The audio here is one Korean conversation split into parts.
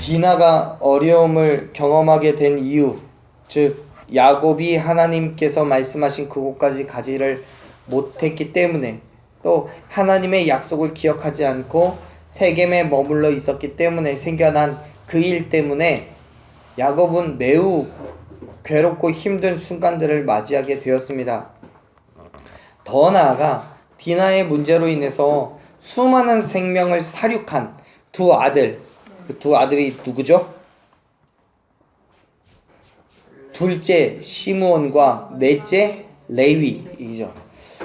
디나가 어려움을 경험하게 된 이유, 즉 야곱이 하나님께서 말씀하신 그곳까지 가지를 못했기 때문에, 또 하나님의 약속을 기억하지 않고 세겜에 머물러 있었기 때문에 생겨난 그 일 때문에 야곱은 매우 괴롭고 힘든 순간들을 맞이하게 되었습니다. 더 나아가 디나의 문제로 인해서 수많은 생명을 살육한 두 아들, 그 두 아들이 누구죠? 둘째 시므온과 넷째 레위이죠.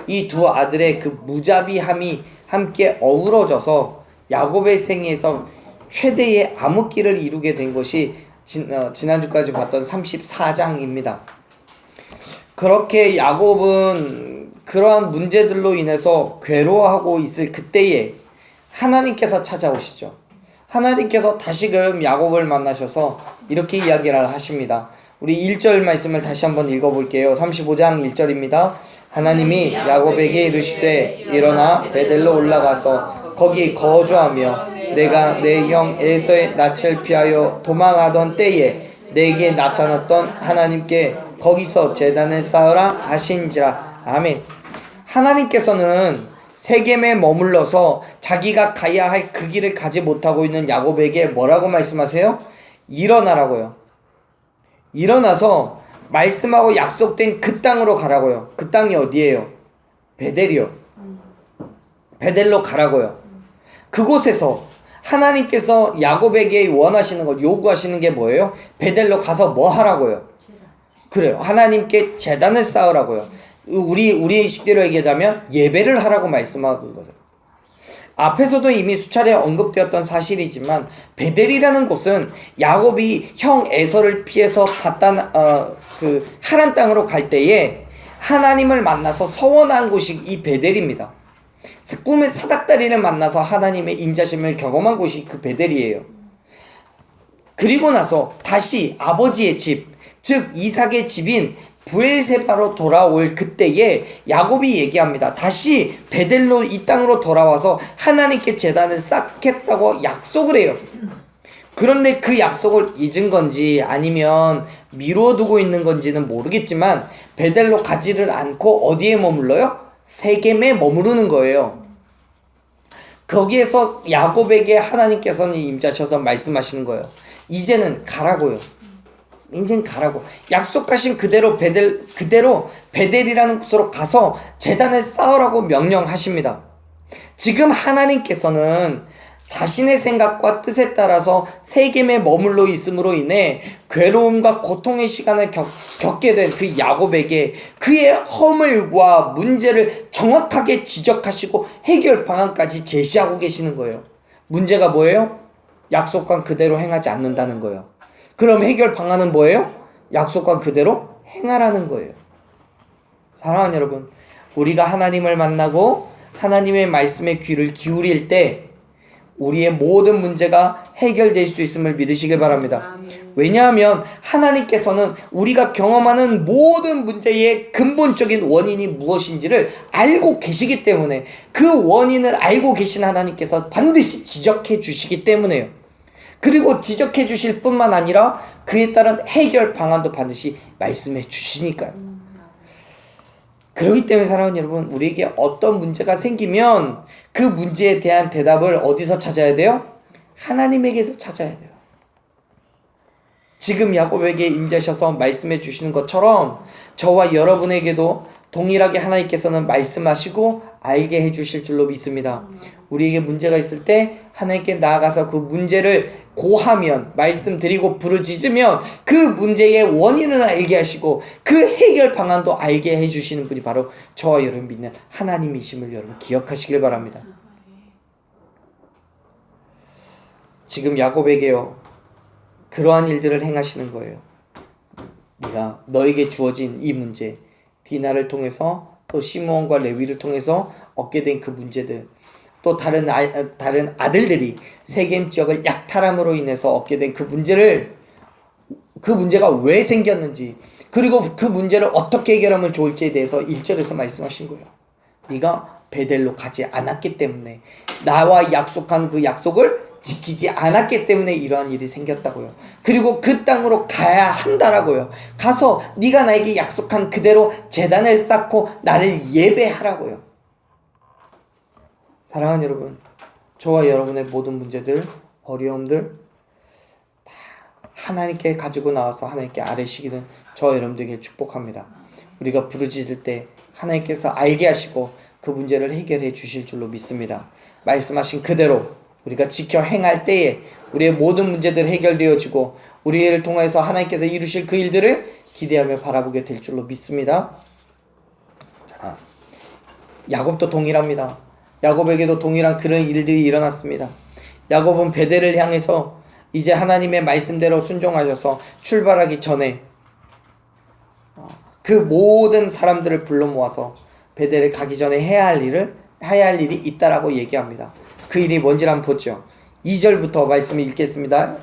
이 두 아들의 그 무자비함이 함께 어우러져서 야곱의 생애에서 최대의 암흑기를 이루게 된 것이 지난주까지 봤던 34장입니다. 그렇게 야곱은 그러한 문제들로 인해서 괴로워하고 있을 그때에 하나님께서 찾아오시죠. 하나님께서 다시금 야곱을 만나셔서 이렇게 이야기를 하십니다. 우리 1절 말씀을 다시 한번 읽어볼게요. 35장 1절입니다. 하나님이 야곱에게 이르시되 일어나 베델로 올라가서 거기 거주하며 내가 내 형 에서의 낯을 피하여 도망하던 때에 내게 나타났던 하나님께 거기서 제단을 쌓으라 하신지라. 아멘. 하나님께서는 세겜에 머물러서 자기가 가야 할 그 길을 가지 못하고 있는 야곱에게 뭐라고 말씀하세요? 일어나라고요. 일어나서 말씀하고 약속된 그 땅으로 가라고요. 그 땅이 어디예요? 베델이요. 베델로 가라고요. 그곳에서 하나님께서 야곱에게 원하시는 것, 요구하시는 게 뭐예요? 베델로 가서 뭐 하라고요? 그래요. 하나님께 제단을 쌓으라고요. 우리 식대로 얘기하자면 예배를 하라고 말씀하는 거죠. 앞에서도 이미 수차례 언급되었던 사실이지만 베델이라는 곳은 야곱이 형 에서를 피해서 그 하란 땅으로 갈 때에 하나님을 만나서 서원한 곳이 이 베델입니다. 꿈의 사닥다리를 만나서 하나님의 인자심을 경험한 곳이 그 베델이에요. 그리고 나서 다시 아버지의 집, 즉 이삭의 집인 브엘세바로 돌아올 그때에 야곱이 얘기합니다. 다시 베델로 이 땅으로 돌아와서 하나님께 제단을 쌓겠다고 약속을 해요. 그런데 그 약속을 잊은 건지 아니면 미뤄두고 있는 건지는 모르겠지만 베델로 가지를 않고 어디에 머물러요? 세겜에 머무르는 거예요. 거기에서 야곱에게 하나님께서는 임자셔서 말씀하시는 거예요. 이제는 가라고요. 이젠 가라고. 약속하신 그대로 베델이라는 곳으로 가서 제단을 쌓으라고 명령하십니다. 지금 하나님께서는 자신의 생각과 뜻에 따라서 세겜에 머물러 있음으로 인해 괴로움과 고통의 시간을 겪게 된 그 야곱에게 그의 허물과 문제를 정확하게 지적하시고 해결 방안까지 제시하고 계시는 거예요. 문제가 뭐예요? 약속한 그대로 행하지 않는다는 거예요. 그럼 해결 방안은 뭐예요? 약속한 그대로 행하라는 거예요. 사랑하는 여러분, 우리가 하나님을 만나고 하나님의 말씀에 귀를 기울일 때 우리의 모든 문제가 해결될 수 있음을 믿으시길 바랍니다. 왜냐하면 하나님께서는 우리가 경험하는 모든 문제의 근본적인 원인이 무엇인지를 알고 계시기 때문에 그 원인을 알고 계신 하나님께서 반드시 지적해 주시기 때문에요. 그리고 지적해 주실 뿐만 아니라 그에 따른 해결 방안도 반드시 말씀해 주시니까요. 그렇기 때문에 사랑하는 여러분, 우리에게 어떤 문제가 생기면 그 문제에 대한 대답을 어디서 찾아야 돼요? 하나님에게서 찾아야 돼요. 지금 야곱에게 임재하셔서 말씀해 주시는 것처럼 저와 여러분에게도 동일하게 하나님께서는 말씀하시고 알게 해주실 줄로 믿습니다. 우리에게 문제가 있을 때 하나님께 나아가서 그 문제를 고하면, 말씀드리고 부르짖으면 그 문제의 원인을 알게 하시고 그 해결 방안도 알게 해주시는 분이 바로 저와 여러분 믿는 하나님이심을 여러분 기억하시길 바랍니다. 지금 야곱에게요, 그러한 일들을 행하시는 거예요. 네가 너에게 주어진 이 문제, 디나를 통해서 또 시므온과 레위를 통해서 얻게 된 그 문제들, 또 다른 아들들이 세겜 지역을 약탈함으로 인해서 얻게 된 그 문제가 왜 생겼는지, 그리고 그 문제를 어떻게 해결하면 좋을지에 대해서 1절에서 말씀하신 거예요. 네가 베델로 가지 않았기 때문에 나와 약속한 그 약속을 지키지 않았기 때문에 이러한 일이 생겼다고요. 그리고 그 땅으로 가야 한다라고요. 가서 네가 나에게 약속한 그대로 제단을 쌓고 나를 예배하라고요. 사랑하는 여러분, 저와 여러분의 모든 문제들, 어려움들 다 하나님께 가지고 나와서 하나님께 아뢰시기는 저와 여러분들에게 축복합니다. 우리가 부르짖을 때 하나님께서 알게 하시고 그 문제를 해결해 주실 줄로 믿습니다. 말씀하신 그대로 우리가 지켜 행할 때에 우리의 모든 문제들 해결되어지고 우리를 통해서 하나님께서 이루실 그 일들을 기대하며 바라보게 될 줄로 믿습니다. 자, 야곱도 동일합니다. 야곱에게도 동일한 그런 일들이 일어났습니다. 야곱은 베델을 향해서 이제 하나님의 말씀대로 순종하셔서 출발하기 전에 그 모든 사람들을 불러 모아서 베델을 가기 전에 해야 할 일이 있다라고 얘기합니다. 그 일이 뭔지를 한번 보죠. 2절부터 말씀을 읽겠습니다.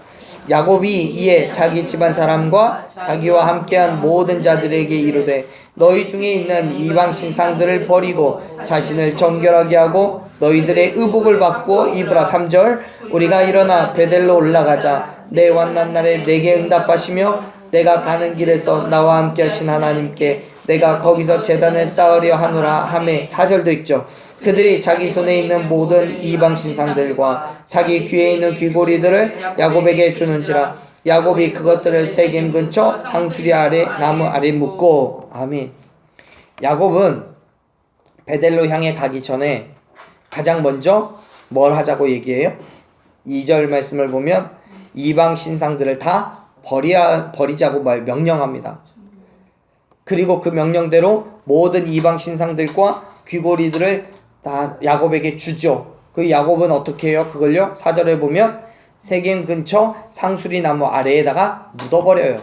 야곱이 이에 자기 집안 사람과 자기와 함께한 모든 자들에게 이르되 너희 중에 있는 이방 신상들을 버리고 자신을 정결하게 하고 너희들의 의복을 바꾸어 입으라. 3절 우리가 일어나 베델로 올라가자. 내 환난 날에 내게 응답하시며 내가 가는 길에서 나와 함께 하신 하나님께 내가 거기서 제단을 쌓으려 하노라 하매. 4절도 있죠. 그들이 자기 손에 있는 모든 이방 신상들과 자기 귀에 있는 귀고리들을 야곱에게 주는지라. 야곱이 그것들을 세겜 근처 상수리 아래 나무 아래 묻고. 아멘. 야곱은 베델로 향해 가기 전에 가장 먼저 뭘 하자고 얘기해요? 2절 말씀을 보면 이방 신상들을 다 버리자고 명령합니다. 그리고 그 명령대로 모든 이방 신상들과 귀고리들을 다 야곱에게 주죠. 그 야곱은 어떻게 해요? 그걸요? 4절에 보면 세겜 근처 상수리 나무 아래에다가 묻어버려요.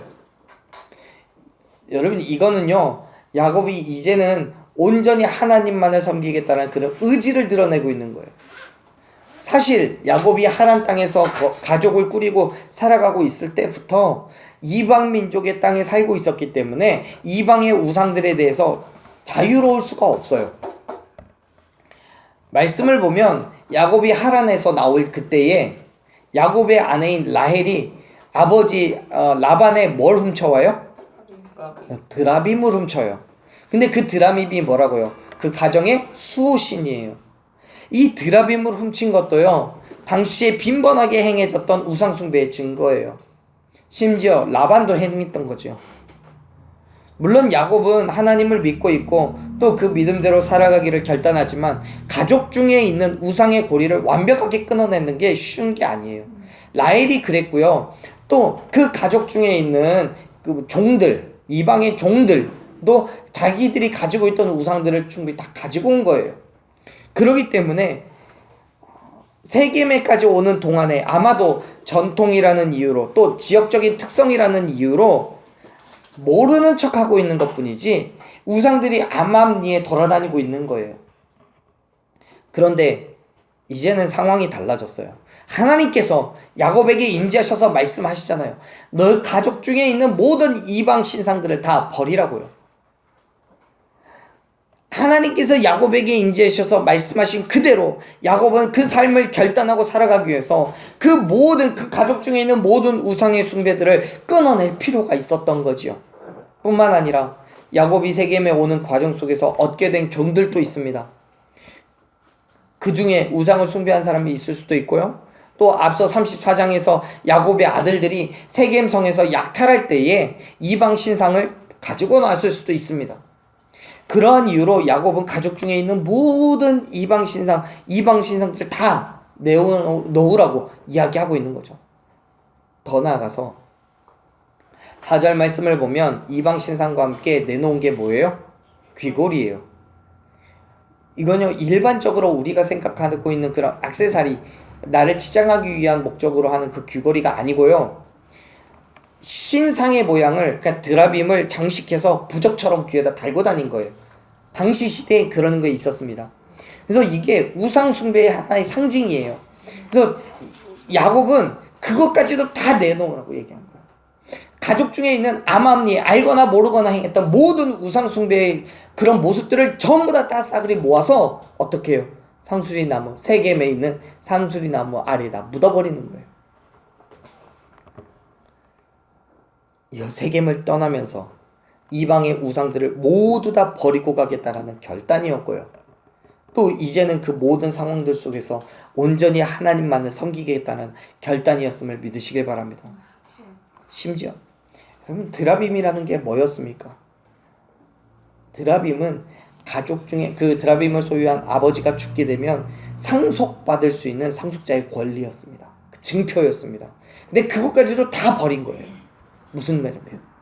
여러분, 이거는요, 야곱이 이제는 온전히 하나님만을 섬기겠다는 그런 의지를 드러내고 있는 거예요. 사실 야곱이 하란 땅에서 가족을 꾸리고 살아가고 있을 때부터 이방 민족의 땅에 살고 있었기 때문에 이방의 우상들에 대해서 자유로울 수가 없어요. 말씀을 보면 야곱이 하란에서 나올 그때에 야곱의 아내인 라헬이 아버지 라반의 뭘 훔쳐와요? 드라빔을 훔쳐요. 근데 그 드라빔이 뭐라고요? 그 가정의 수호신이에요. 이 드라빔을 훔친 것도요, 당시에 빈번하게 행해졌던 우상숭배의 증거예요. 심지어 라반도 행했던 거죠. 물론 야곱은 하나님을 믿고 있고 또 그 믿음대로 살아가기를 결단하지만 가족 중에 있는 우상의 고리를 완벽하게 끊어내는 게 쉬운 게 아니에요. 라헬이 그랬고요. 또 그 가족 중에 있는 그 종들, 이방의 종들도 자기들이 가지고 있던 우상들을 충분히 다 가지고 온 거예요. 그렇기 때문에 세겜에까지 오는 동안에 아마도 전통이라는 이유로 또 지역적인 특성이라는 이유로 모르는 척하고 있는 것뿐이지 우상들이 암암리에 돌아다니고 있는 거예요. 그런데 이제는 상황이 달라졌어요. 하나님께서 야곱에게 임재하셔서 말씀하시잖아요. 너 가족 중에 있는 모든 이방 신상들을 다 버리라고요. 하나님께서 야곱에게 임재하셔서 말씀하신 그대로 야곱은 그 삶을 결단하고 살아가기 위해서 그 모든 그 가족 중에 있는 모든 우상의 숭배들을 끊어낼 필요가 있었던 거지요. 뿐만 아니라 야곱이 세겜에 오는 과정 속에서 얻게 된 종들도 있습니다. 그 중에 우상을 숭배한 사람이 있을 수도 있고요. 또 앞서 34장에서 야곱의 아들들이 세겜성에서 약탈할 때에 이방 신상을 가지고 나왔을 수도 있습니다. 그러한 이유로 야곱은 가족 중에 있는 모든 이방 신상들을 다 놓으라고 이야기하고 있는 거죠. 더 나아가서 4절 말씀을 보면 이방 신상과 함께 내놓은 게 뭐예요? 귀걸이에요. 이건요, 일반적으로 우리가 생각하고 있는 그런 액세서리, 나를 치장하기 위한 목적으로 하는 그 귀걸이가 아니고요, 신상의 모양을, 그러니까 드라빔을 장식해서 부적처럼 귀에다 달고 다닌 거예요. 당시 시대에 그런 게 있었습니다. 그래서 이게 우상 숭배의 하나의 상징이에요. 그래서 야곱은 그것까지도 다 내놓으라고 얘기한 거예요. 가족 중에 있는 암암리에 알거나 모르거나 행했던 모든 우상 숭배의 그런 모습들을 전부 다 싸그리 모아서 어떻게 해요? 상수리 나무, 세겜에 있는 상수리 나무 아래에다 묻어버리는 거예요. 이 세겜을 떠나면서 이방의 우상들을 모두 다 버리고 가겠다라는 결단이었고요. 또 이제는 그 모든 상황들 속에서 온전히 하나님만을 섬기겠다는 결단이었음을 믿으시길 바랍니다. 심지어 여러분, 드라빔이라는 게 뭐였습니까? 드라빔은 가족 중에 그 드라빔을 소유한 아버지가 죽게 되면 상속받을 수 있는 상속자의 권리였습니다. 증표였습니다. 근데 그것까지도 다 버린 거예요. 무슨 말이에요?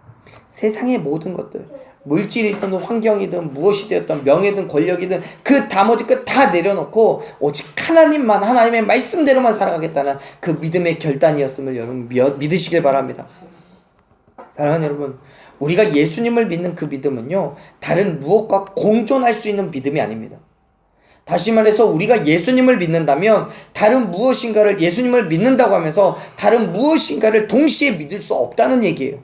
세상의 모든 것들, 물질이든 환경이든 무엇이 되었든 명예든 권력이든 그 나머지 것 다 내려놓고 오직 하나님만, 하나님의 말씀대로만 살아가겠다는 그 믿음의 결단이었음을 여러분 믿으시길 바랍니다. 사랑하는 여러분, 우리가 예수님을 믿는 그 믿음은요, 다른 무엇과 공존할 수 있는 믿음이 아닙니다. 다시 말해서 우리가 예수님을 믿는다면 다른 무엇인가를, 예수님을 믿는다고 하면서 다른 무엇인가를 동시에 믿을 수 없다는 얘기예요.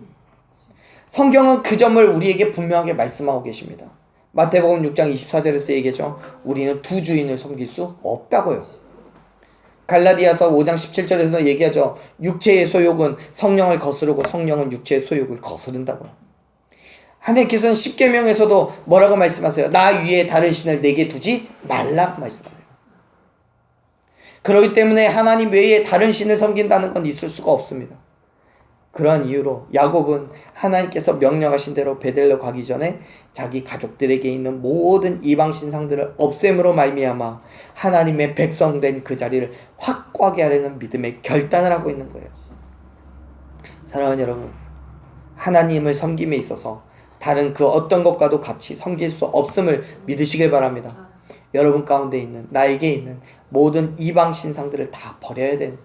성경은 그 점을 우리에게 분명하게 말씀하고 계십니다. 마태복음 6장 24절에서 얘기하죠. 우리는 두 주인을 섬길 수 없다고요. 갈라디아서 5장 17절에서 얘기하죠. 육체의 소욕은 성령을 거스르고 성령은 육체의 소욕을 거스른다고요. 하나님께서는 십계명에서도 뭐라고 말씀하세요? 나 위에 다른 신을 내게 두지 말라고 말씀하세요. 그렇기 때문에 하나님 외에 다른 신을 섬긴다는 건 있을 수가 없습니다. 그러한 이유로 야곱은 하나님께서 명령하신 대로 베델로 가기 전에 자기 가족들에게 있는 모든 이방 신상들을 없앰으로 말미암아 하나님의 백성된 그 자리를 확고하게 하려는 믿음의 결단을 하고 있는 거예요. 사랑하는 여러분, 하나님을 섬김에 있어서 다른 그 어떤 것과도 같이 섬길 수 없음을 믿으시길 바랍니다. 여러분 가운데 있는, 나에게 있는 모든 이방 신상들을 다 버려야 되는,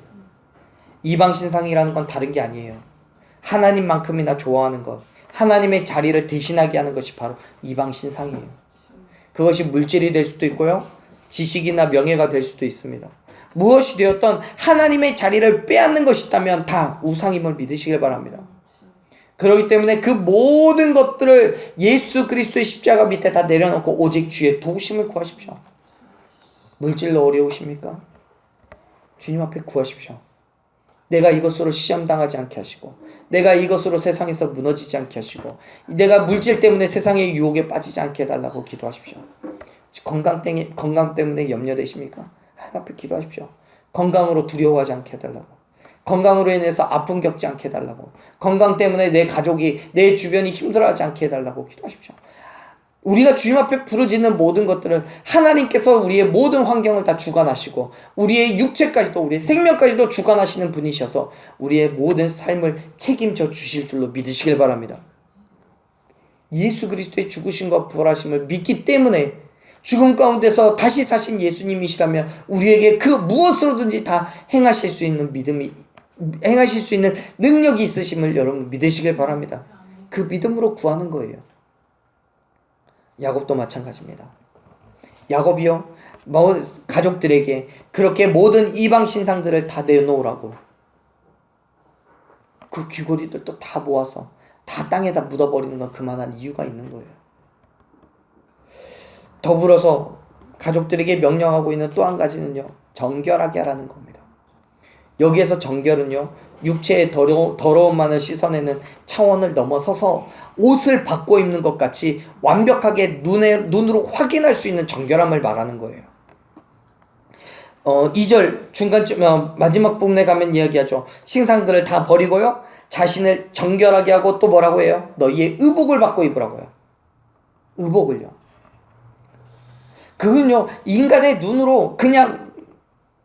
이방 신상이라는 건 다른 게 아니에요. 하나님만큼이나 좋아하는 것, 하나님의 자리를 대신하게 하는 것이 바로 이방 신상이에요. 그것이 물질이 될 수도 있고요, 지식이나 명예가 될 수도 있습니다. 무엇이 되었던 하나님의 자리를 빼앗는 것이 있다면 다 우상임을 믿으시길 바랍니다. 그렇기 때문에 그 모든 것들을 예수 그리스도의 십자가 밑에 다 내려놓고 오직 주의 도우심을 구하십시오. 물질로 어려우십니까? 주님 앞에 구하십시오. 내가 이것으로 시험당하지 않게 하시고, 내가 이것으로 세상에서 무너지지 않게 하시고, 내가 물질 때문에 세상의 유혹에 빠지지 않게 해달라고 기도하십시오. 건강 때문에 염려되십니까? 하나님 앞에 기도하십시오. 건강으로 두려워하지 않게 해달라고, 건강으로 인해서 아픔 겪지 않게 해달라고, 건강 때문에 내 가족이, 내 주변이 힘들어하지 않게 해달라고 기도하십시오. 우리가 주님 앞에 부르짖는 모든 것들은 하나님께서 우리의 모든 환경을 다 주관하시고 우리의 육체까지도, 우리의 생명까지도 주관하시는 분이셔서 우리의 모든 삶을 책임져 주실 줄로 믿으시길 바랍니다. 예수 그리스도의 죽으심과 부활하심을 믿기 때문에 죽음 가운데서 다시 사신 예수님이시라면 우리에게 그 무엇으로든지 다 행하실 수 있는 믿음이, 행하실 수 있는 능력이 있으심을 여러분 믿으시길 바랍니다. 그 믿음으로 구하는 거예요. 야곱도 마찬가지입니다. 야곱이요, 가족들에게 그렇게 모든 이방 신상들을 다 내놓으라고 그 귀고리들도 다 모아서 다 땅에다 묻어버리는 건 그만한 이유가 있는 거예요. 더불어서 가족들에게 명령하고 있는 또 한 가지는요, 정결하게 하라는 겁니다. 여기에서 정결은요, 육체의 더러움만을 씻어내는 차원을 넘어서서 옷을 바꿔 입는 것 같이 완벽하게 눈으로 확인할 수 있는 정결함을 말하는 거예요. 2절 중간쯤 마지막 부분에 가면 이야기하죠. 신상들을 다 버리고요, 자신을 정결하게 하고 또 뭐라고 해요? 너희의 의복을 바꿔 입으라고요. 의복을요. 그건요, 인간의 눈으로 그냥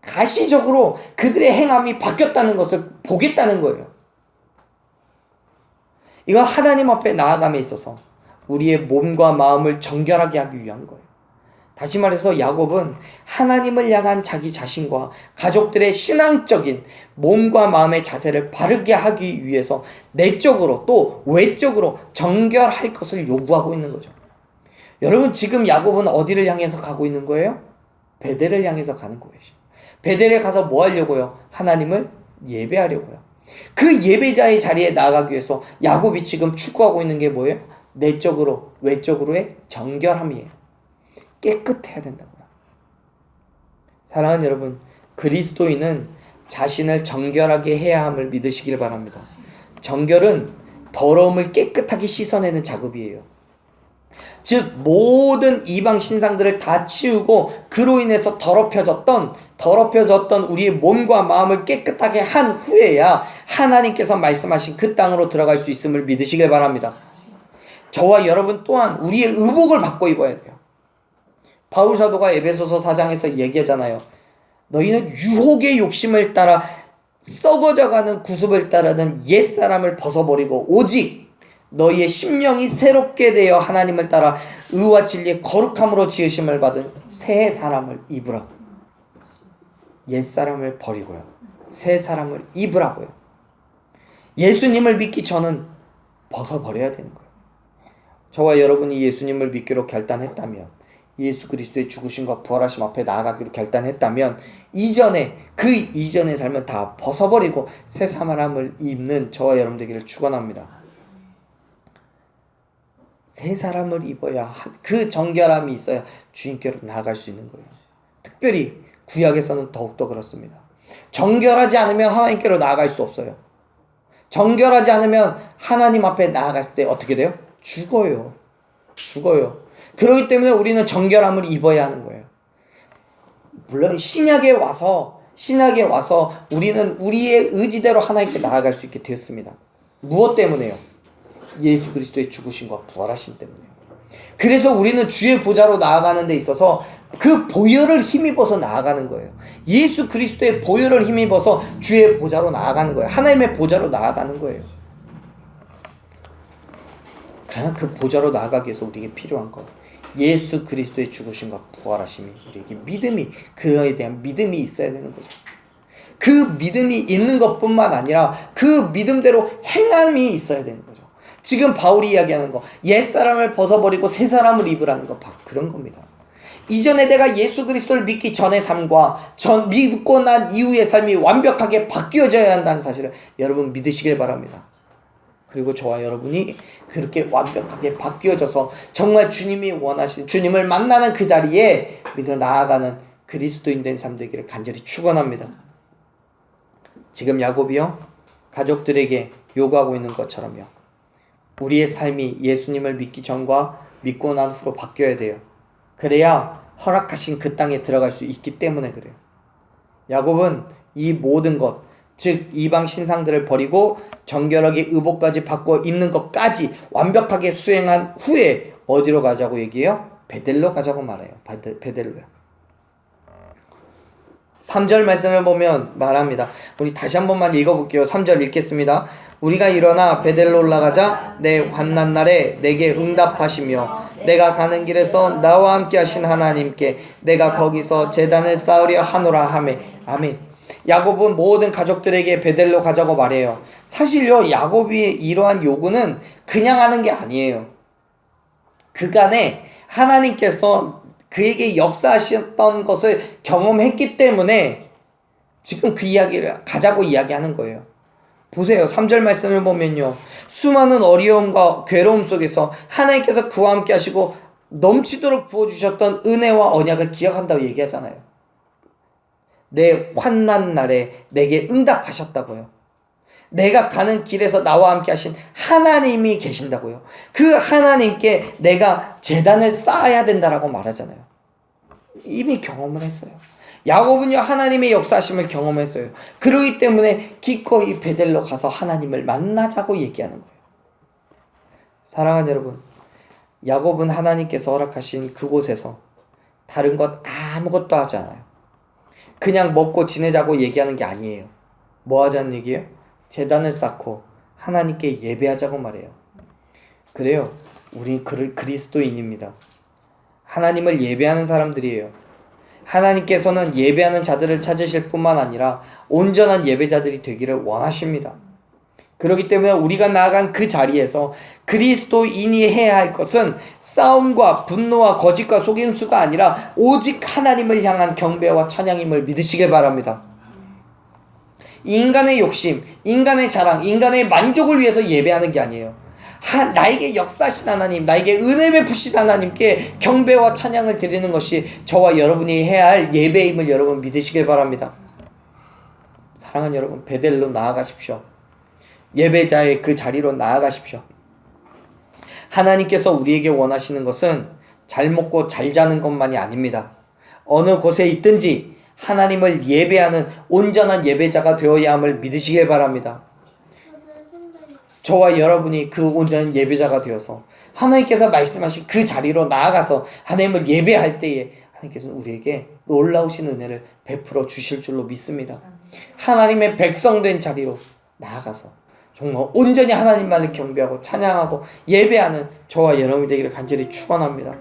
가시적으로 그들의 행함이 바뀌었다는 것을 보겠다는 거예요. 이건 하나님 앞에 나아감에 있어서 우리의 몸과 마음을 정결하게 하기 위한 거예요. 다시 말해서 야곱은 하나님을 향한 자기 자신과 가족들의 신앙적인 몸과 마음의 자세를 바르게 하기 위해서 내적으로 또 외적으로 정결할 것을 요구하고 있는 거죠. 여러분, 지금 야곱은 어디를 향해서 가고 있는 거예요? 베델을 향해서 가는 거예요. 베델에 가서 뭐 하려고요? 하나님을 예배하려고요. 그 예배자의 자리에 나아가기 위해서 야곱이 지금 추구하고 있는 게 뭐예요? 내적으로 외적으로의 정결함이에요. 깨끗해야 된다고요. 사랑하는 여러분, 그리스도인은 자신을 정결하게 해야 함을 믿으시길 바랍니다. 정결은 더러움을 깨끗하게 씻어내는 작업이에요. 즉 모든 이방 신상들을 다 치우고 그로 인해서 더럽혀졌던 우리의 몸과 마음을 깨끗하게 한 후에야 하나님께서 말씀하신 그 땅으로 들어갈 수 있음을 믿으시길 바랍니다. 저와 여러분 또한 우리의 의복을 바꿔 입어야 돼요. 바울 사도가 에베소서 4장에서 얘기하잖아요. 너희는 유혹의 욕심을 따라 썩어져가는 구습을 따르는 옛사람을 벗어버리고 오직 너희의 심령이 새롭게 되어 하나님을 따라 의와 진리의 거룩함으로 지으심을 받은 새 사람을 입으라. 옛사람을 버리고요, 새 사람을 입으라고요. 예수님을 믿기 전은 벗어버려야 되는 거예요. 저와 여러분이 예수님을 믿기로 결단했다면, 예수 그리스도의 죽으심과 부활하심 앞에 나아가기로 결단했다면 그 이전의 삶은 다 벗어버리고 새 사람을 입는 저와 여러분 되기를 축원합니다. 새 사람을 입어야 그 정결함이 있어야 주님께로 나아갈 수 있는 거예요. 특별히 구약에서는 더욱더 그렇습니다. 정결하지 않으면 하나님께로 나아갈 수 없어요. 정결하지 않으면 하나님 앞에 나아갔을 때 어떻게 돼요? 죽어요. 그렇기 때문에 우리는 정결함을 입어야 하는 거예요. 물론 신약에 와서 우리는 우리의 의지대로 하나님께 나아갈 수 있게 되었습니다. 무엇 때문에요? 예수 그리스도의 죽으심과 부활하심 때문에요. 그래서 우리는 주의 보좌로 나아가는 데 있어서 그 보혈을 힘입어서 나아가는 거예요. 예수 그리스도의 보혈을 힘입어서 주의 보좌로 나아가는 거예요. 하나님의 보좌로 나아가는 거예요. 그러나 그 보좌로 나아가기 위해서 우리에게 필요한 것, 예수 그리스도의 죽으심과 부활하심이 우리에게 믿음이, 그에 대한 믿음이 있어야 되는 거죠. 그 믿음이 있는 것뿐만 아니라 그 믿음대로 행함이 있어야 되는 거죠. 지금 바울이 이야기하는 거, 옛사람을 벗어버리고 새 사람을 입으라는 거 바로 그런 겁니다. 이전에 내가 예수 그리스도를 믿기 전의 삶과 믿고 난 이후의 삶이 완벽하게 바뀌어져야 한다는 사실을 여러분 믿으시길 바랍니다. 그리고 저와 여러분이 그렇게 완벽하게 바뀌어져서 정말 주님이 원하신, 주님을 만나는 그 자리에 믿어 나아가는 그리스도인 된 삶 되기를 간절히 축원합니다. 지금 야곱이요, 가족들에게 요구하고 있는 것처럼요, 우리의 삶이 예수님을 믿기 전과 믿고 난 후로 바뀌어야 돼요. 그래야 허락하신 그 땅에 들어갈 수 있기 때문에 그래요. 야곱은 이 모든 것, 즉 이방 신상들을 버리고 정결하게 의복까지 바꿔 입는 것까지 완벽하게 수행한 후에 어디로 가자고 얘기해요? 베델로 가자고 말해요. 베델로요. 3절 말씀을 보면 말합니다. 우리 다시 한 번만 읽어볼게요. 3절 읽겠습니다. 우리가 일어나 베델로 올라가자 내 환난 날에 내게 응답하시며 내가 가는 길에서 나와 함께 하신 하나님께 내가 거기서 제단을 쌓으려 하노라 하매. 아멘. 야곱은 모든 가족들에게 베델로 가자고 말해요. 사실요, 야곱의 이러한 요구는 그냥 하는 게 아니에요. 그간에 하나님께서 그에게 역사하셨던 것을 경험했기 때문에 지금 그 이야기를 가자고 이야기하는 거예요. 보세요. 3절 말씀을 보면요, 수많은 어려움과 괴로움 속에서 하나님께서 그와 함께 하시고 넘치도록 부어주셨던 은혜와 언약을 기억한다고 얘기하잖아요. 내 환난 날에 내게 응답하셨다고요. 내가 가는 길에서 나와 함께 하신 하나님이 계신다고요. 그 하나님께 내가 제단을 쌓아야 된다라고 말하잖아요. 이미 경험을 했어요. 야곱은요, 하나님의 역사하심을 경험했어요. 그러기 때문에 기꺼이 베델로 가서 하나님을 만나자고 얘기하는 거예요. 사랑하는 여러분, 야곱은 하나님께서 허락하신 그곳에서 다른 것 아무것도 하지 않아요. 그냥 먹고 지내자고 얘기하는 게 아니에요. 뭐 하자는 얘기예요? 제단을 쌓고 하나님께 예배하자고 말해요. 그래요, 우리 그리스도인입니다. 하나님을 예배하는 사람들이에요. 하나님께서는 예배하는 자들을 찾으실 뿐만 아니라 온전한 예배자들이 되기를 원하십니다. 그렇기 때문에 우리가 나아간 그 자리에서 그리스도인이 해야 할 것은 싸움과 분노와 거짓과 속임수가 아니라 오직 하나님을 향한 경배와 찬양임을 믿으시길 바랍니다. 인간의 욕심, 인간의 자랑, 인간의 만족을 위해서 예배하는 게 아니에요. 나에게 역사하신 하나님, 나에게 은혜 베푸신 하나님께 경배와 찬양을 드리는 것이 저와 여러분이 해야 할 예배임을 여러분 믿으시길 바랍니다. 사랑하는 여러분, 베델로 나아가십시오. 예배자의 그 자리로 나아가십시오. 하나님께서 우리에게 원하시는 것은 잘 먹고 잘 자는 것만이 아닙니다. 어느 곳에 있든지 하나님을 예배하는 온전한 예배자가 되어야 함을 믿으시길 바랍니다. 저와 여러분이 그 온전한 예배자가 되어서 하나님께서 말씀하신 그 자리로 나아가서 하나님을 예배할 때에 하나님께서 우리에게 놀라우신 은혜를 베풀어 주실 줄로 믿습니다. 하나님의 백성된 자리로 나아가서 정말 온전히 하나님만을 경배하고 찬양하고 예배하는 저와 여러분이 되기를 간절히 축원합니다.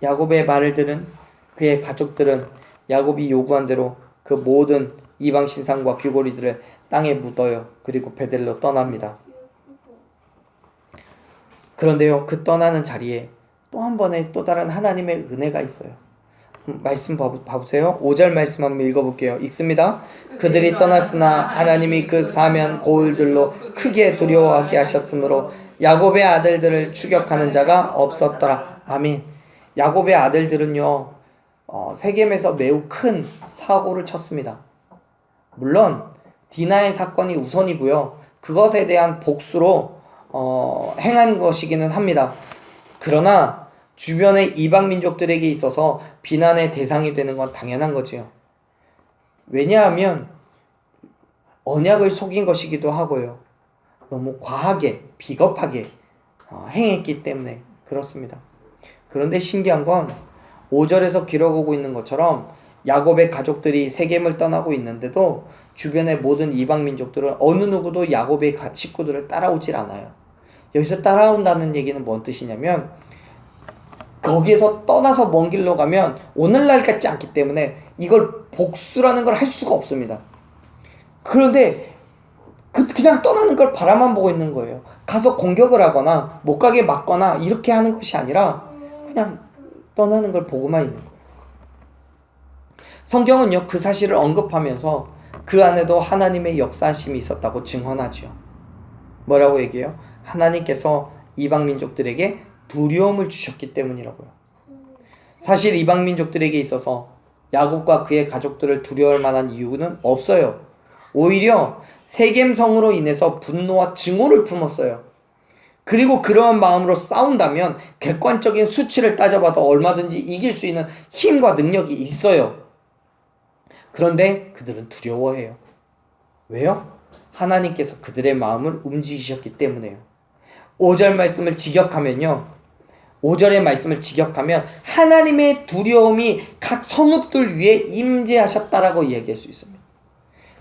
야곱의 말을 들은 그의 가족들은 야곱이 요구한 대로 그 모든 이방 신상과 귀고리들을 땅에 묻어요. 그리고 베델로 떠납니다. 그런데요, 그 떠나는 자리에 또 한 번의 또 다른 하나님의 은혜가 있어요. 말씀 봐보세요. 5절 말씀 한번 읽어볼게요. 읽습니다. 그들이 떠났으나 하나님이 그 사면 고울들로 크게 두려워하게 하셨으므로 야곱의 아들들을 추격하는 자가 없었더라. 아멘. 야곱의 아들들은요, 세겜에서 매우 큰 사고를 쳤습니다. 물론 디나의 사건이 우선이고요, 그것에 대한 복수로 행한 것이기는 합니다. 그러나 주변의 이방 민족들에게 있어서 비난의 대상이 되는 건 당연한 거지요. 왜냐하면 언약을 속인 것이기도 하고요, 너무 과하게 비겁하게 행했기 때문에 그렇습니다. 그런데 신기한 건 5절에서 기록하고 있는 것처럼 야곱의 가족들이 세겜을 떠나고 있는데도 주변의 모든 이방 민족들은 어느 누구도 야곱의 식구들을 따라오질 않아요. 여기서 따라온다는 얘기는 뭔 뜻이냐면, 거기에서 떠나서 먼 길로 가면 오늘날 같지 않기 때문에 이걸 복수라는 걸 할 수가 없습니다. 그런데 그냥 떠나는 걸 바라만 보고 있는 거예요. 가서 공격을 하거나 못 가게 막거나 이렇게 하는 것이 아니라 그냥 떠나는 걸 보고만 있는 거예요. 성경은요, 그 사실을 언급하면서 그 안에도 하나님의 역사하심이 있었다고 증언하죠. 뭐라고 얘기해요? 하나님께서 이방 민족들에게 두려움을 주셨기 때문이라고요. 사실 이방 민족들에게 있어서 야곱과 그의 가족들을 두려워할 만한 이유는 없어요. 오히려 세겜성으로 인해서 분노와 증오를 품었어요. 그리고 그러한 마음으로 싸운다면 객관적인 수치를 따져봐도 얼마든지 이길 수 있는 힘과 능력이 있어요. 그런데 그들은 두려워해요. 왜요? 하나님께서 그들의 마음을 움직이셨기 때문에요. 5절 말씀을 직역하면요, 5절의 말씀을 직역하면 하나님의 두려움이 각 성읍들 위에 임재하셨다라고 이야기할 수 있습니다.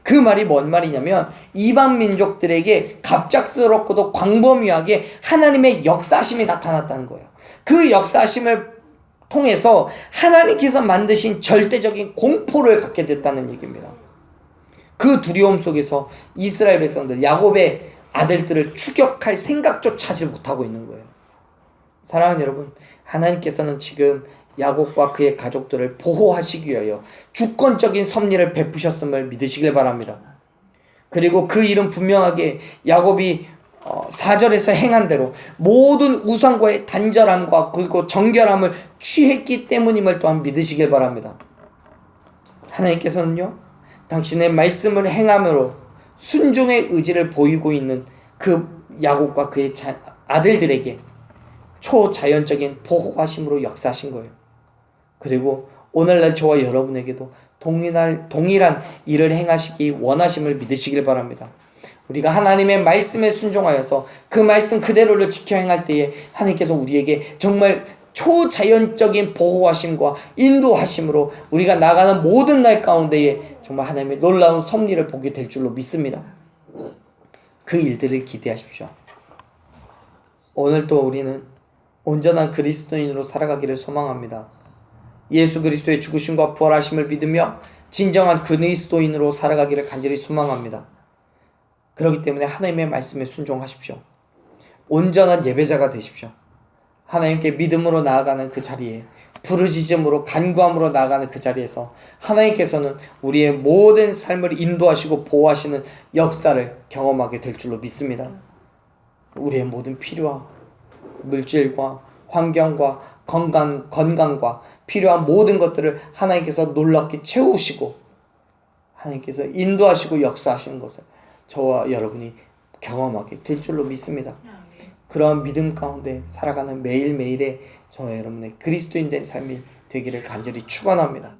그 말이 뭔 말이냐면, 이방 민족들에게 갑작스럽고도 광범위하게 하나님의 역사심이 나타났다는 거예요. 그 역사심을 통해서 하나님께서 만드신 절대적인 공포를 갖게 됐다는 얘기입니다. 그 두려움 속에서 이스라엘 백성들, 야곱의 아들들을 추격할 생각조차 하지 못하고 있는 거예요. 사랑하는 여러분, 하나님께서는 지금 야곱과 그의 가족들을 보호하시기 위하여 주권적인 섭리를 베푸셨음을 믿으시길 바랍니다. 그리고 그 일은 분명하게 야곱이 4절에서 행한 대로 모든 우상과의 단절함과 그리고 정결함을 취했기 때문임을 또한 믿으시길 바랍니다. 하나님께서는요, 당신의 말씀을 행함으로 순종의 의지를 보이고 있는 그 야곱과 그의 아들들에게 초자연적인 보호하심으로 역사하신 거예요. 그리고 오늘날 저와 여러분에게도 동일한 일을 행하시기 원하심을 믿으시길 바랍니다. 우리가 하나님의 말씀에 순종하여서 그 말씀 그대로를 지켜 행할 때에 하나님께서 우리에게 정말 초자연적인 보호하심과 인도하심으로 우리가 나가는 모든 날 가운데에 정말 하나님의 놀라운 섭리를 보게 될 줄로 믿습니다. 그 일들을 기대하십시오. 오늘 또 우리는 온전한 그리스도인으로 살아가기를 소망합니다. 예수 그리스도의 죽으심과 부활하심을 믿으며 진정한 그리스도인으로 살아가기를 간절히 소망합니다. 그렇기 때문에 하나님의 말씀에 순종하십시오. 온전한 예배자가 되십시오. 하나님께 믿음으로 나아가는 그 자리에, 부르짖음으로 간구함으로 나아가는 그 자리에서 하나님께서는 우리의 모든 삶을 인도하시고 보호하시는 역사를 경험하게 될 줄로 믿습니다. 우리의 모든 필요한 물질과 환경과 건강과 필요한 모든 것들을 하나님께서 놀랍게 채우시고 하나님께서 인도하시고 역사하시는 것을 저와 여러분이 경험하게 될 줄로 믿습니다. 그러한 믿음 가운데 살아가는 매일매일의 저와 여러분의 그리스도인 된 삶이 되기를 간절히 축원합니다.